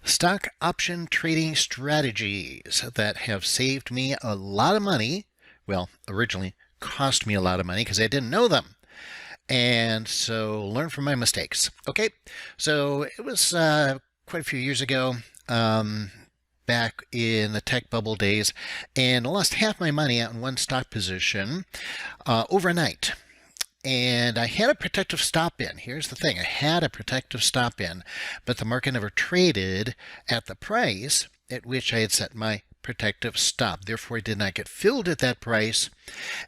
Stock option trading strategies that have saved me a lot of money. Well, originally cost me a lot of money because I didn't know them. And so learn from my mistakes. Okay, so it was quite a few years ago, back in the tech bubble days, and I lost half my money on one stock position overnight. And I had a protective stop in. Here's the thing. I had a protective stop in, but the market never traded at the price at which I had set my protective stop. Therefore, I did not get filled at that price,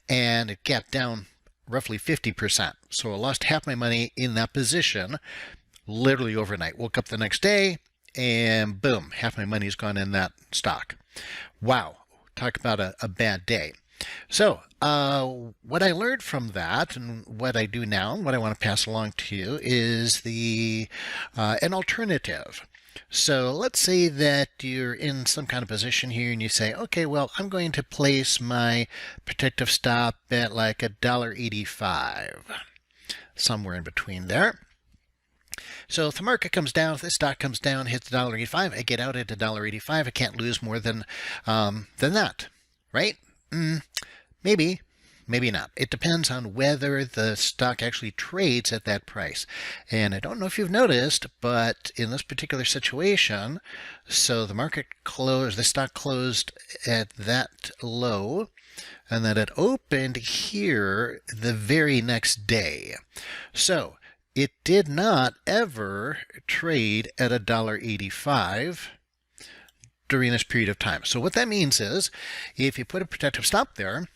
and it gapped down roughly 50%. So I lost half my money in that position literally overnight. Woke up the next day, and boom, half my money's gone in that stock. Wow. Talk about a bad day. So what I learned from that and what I do now and what I want to pass along to you is an alternative. So let's say that you're in some kind of position here and you say, okay, well, I'm going to place my protective stop at like $1.85, somewhere in between there. So if the market comes down, if the stock comes down, hits $1.85, I get out at $1.85. I can't lose more than that, right? Maybe, maybe not. It depends on whether the stock actually trades at that price. And I don't know if you've noticed, but in this particular situation, so the market closed, the stock closed at that low, and then it opened here the very next day. So it did not ever trade at $1.85 during this period of time. So what that means is if you put a protective stop there,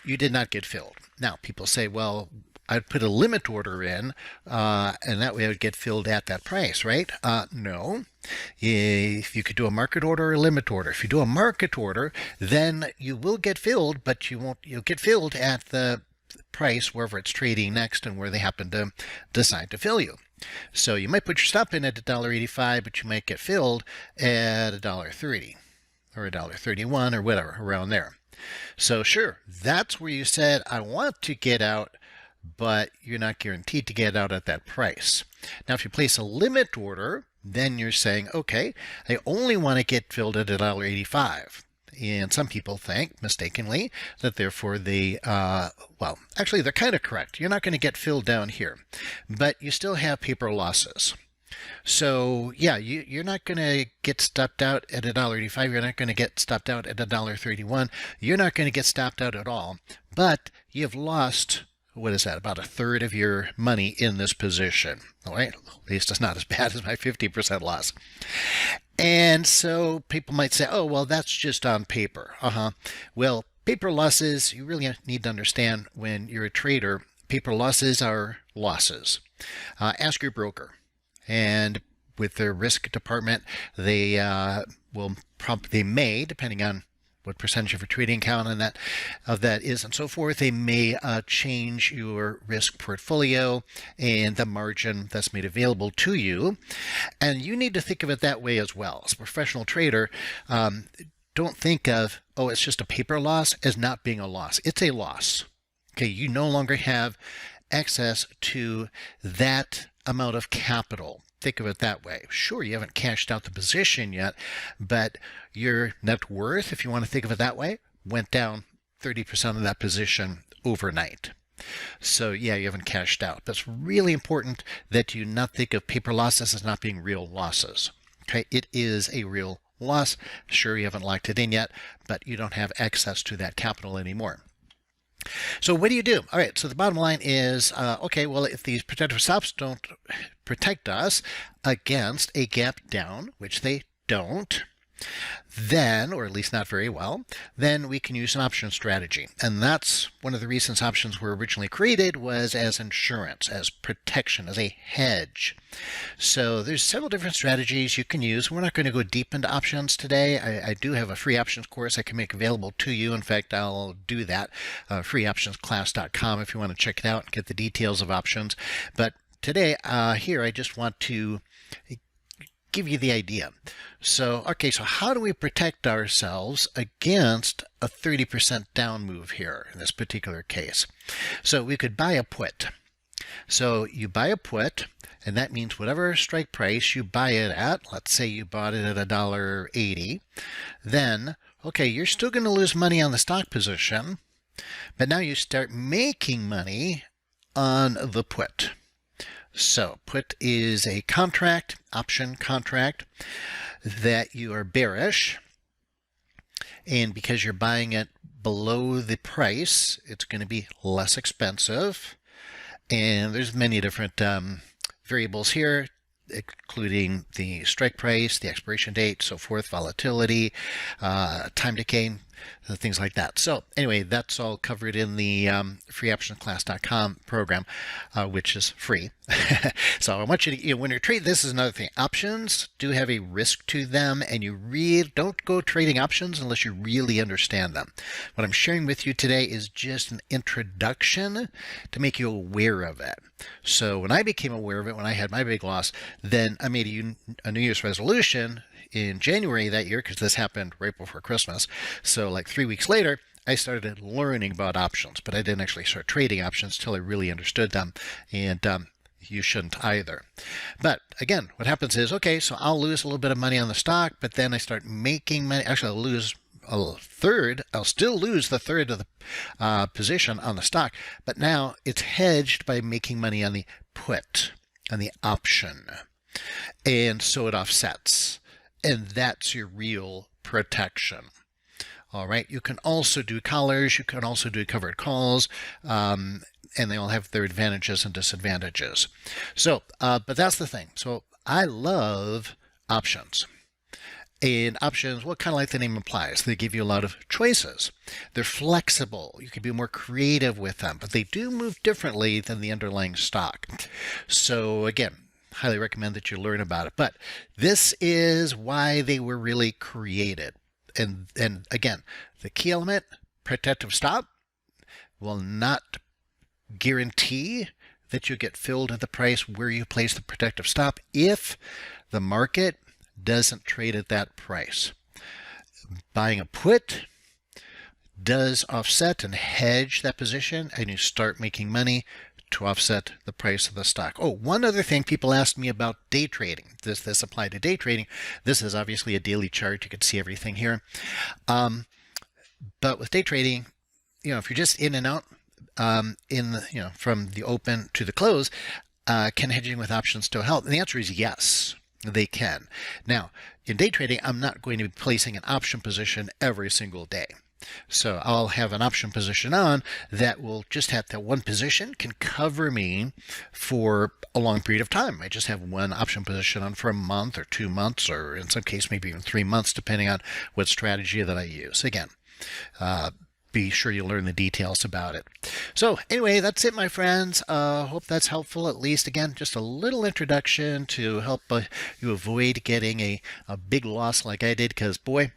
you did not get filled. Now people say, well, I'd put a limit order in and that way I would get filled at that price, right? No. If you could do a market order or a limit order, if you do a market order, then you will get filled, but you'll get filled at the price wherever it's trading next and where they happen to decide to fill you. So you might put your stop in at $1.85, but you might get filled at $1.30 or $1.31 or whatever, around there. So sure, that's where you said, I want to get out, but you're not guaranteed to get out at that price. Now, if you place a limit order, then you're saying, okay, I only want to get filled at $1.85. And some people think, mistakenly, that therefore they, well, actually they're kind of correct. You're not going to get filled down here, but you still have paper losses. So yeah, you're not going to get stopped out at $1.85. You're not going to get stopped out at $1.31. You're not going to get stopped out at all, but you've lost, what is that, about a third of your money in this position. All right, at least it's not as bad as my 50% loss. And so people might say, oh, well, that's just on paper. Well, paper losses, you really need to understand when you're a trader, paper losses are losses. Ask your broker. And with their risk department, they may, depending on what percentage of your trading account and that is and so forth, they may change your risk portfolio and the margin that's made available to you. And you need to think of it that way as well. As a professional trader, don't think of, oh, it's just a paper loss as not being a loss. It's a loss. Okay, you no longer have access to that amount of capital. Think of it that way. Sure, you haven't cashed out the position yet, but your net worth, if you want to think of it that way, went down 30% of that position overnight. So yeah, you haven't cashed out. But it's really important that you not think of paper losses as not being real losses. Okay, it is a real loss. Sure, you haven't locked it in yet, but you don't have access to that capital anymore. So what do you do? All right, so the bottom line is, okay, well, if these protective stops don't protect us against a gap down, which they don't, then, or at least not very well, then we can use an option strategy. And that's one of the reasons options were originally created, was as insurance, as protection, as a hedge. So there's several different strategies you can use. We're not going to go deep into options today. I do have a free options course I can make available to you. In fact, I'll do that, freeoptionsclass.com, if you want to check it out and get the details of options. But today, here, I just want to give you the idea. So, okay, so how do we protect ourselves against a 30% down move here in this particular case? So we could buy a put. So you buy a put, and that means whatever strike price you buy it at, let's say you bought it at $1.80, then, okay, you're still going to lose money on the stock position, but now you start making money on the put. So put is a contract, option contract, that you are bearish, and because you're buying it below the price, it's going to be less expensive. And there's many different variables here, including the strike price, the expiration date, so forth, volatility, time decay, things like that. So anyway, that's all covered in the freeoptionsclass.com program, which is free. So I want you to, when you're trading, this is another thing. Options do have a risk to them, and you really don't go trading options unless you really understand them. What I'm sharing with you today is just an introduction to make you aware of it. So when I became aware of it, when I had my big loss, then I made a New Year's resolution in January that year, because this happened right before Christmas. So like 3 weeks later, I started learning about options, but I didn't actually start trading options till I really understood them. And you shouldn't either. But again, what happens is, okay, so I'll lose a little bit of money on the stock, but then I start making money. Actually, I'll lose a third. I'll still lose the third of the position on the stock, but now it's hedged by making money on the put, on the option. And so it offsets. And that's your real protection. All right. You can also do collars. You can also do covered calls. And they all have their advantages and disadvantages. So, but that's the thing. So I love options. And options, well, kind of like the name implies, they give you a lot of choices. They're flexible. You can be more creative with them, but they do move differently than the underlying stock. So again, highly recommend that you learn about it. But this is why they were really created. And again, the key element, protective stop, will not guarantee that you get filled at the price where you place the protective stop if the market doesn't trade at that price. Buying a put does offset and hedge that position, and you start making money to offset the price of the stock. Oh, one other thing people asked me about day trading. Does this apply to day trading? This is obviously a daily chart. You can see everything here. But with day trading, if you're just in and out, from the open to the close, can hedging with options still help? And the answer is yes, they can. Now, in day trading, I'm not going to be placing an option position every single day. So I'll have an option position on that will just have that one position can cover me for a long period of time. I just have one option position on for a month or 2 months, or in some case, maybe even 3 months, depending on what strategy that I use. Again, be sure you learn the details about it. So anyway, that's it, my friends. Hope that's helpful. At least, again, just a little introduction to help you avoid getting a big loss like I did, because boy,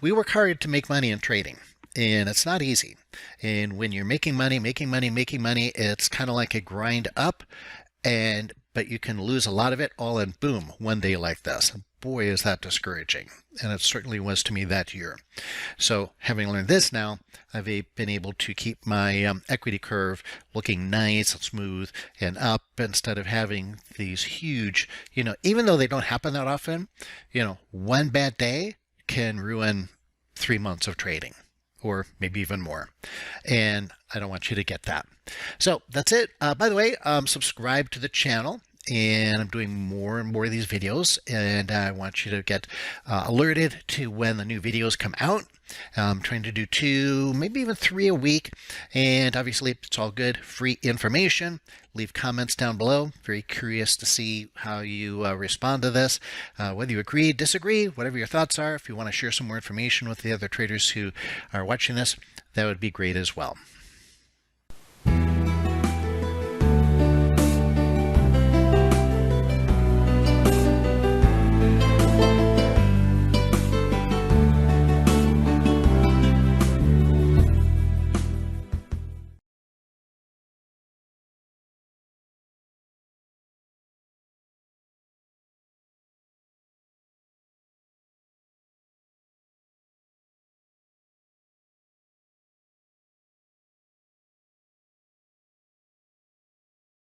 we work hard to make money in trading, and it's not easy. And when you're making money, it's kind of like a grind up, but you can lose a lot of it all in boom, one day like this. Boy, is that discouraging. And it certainly was to me that year. So having learned this now, I've been able to keep my equity curve looking nice and smooth and up, instead of having these huge, even though they don't happen that often, one bad day can ruin 3 months of trading, or maybe even more. And I don't want you to get that. So that's it. By the way, subscribe to the channel, and I'm doing more and more of these videos, and I want you to get alerted to when the new videos come out. I'm trying to do 2, maybe even 3 a week, and obviously it's all good, free information. Leave comments down below. Very curious to see how you respond to this, whether you agree, disagree, whatever your thoughts are. If you want to share some more information with the other traders who are watching this, that would be great as well.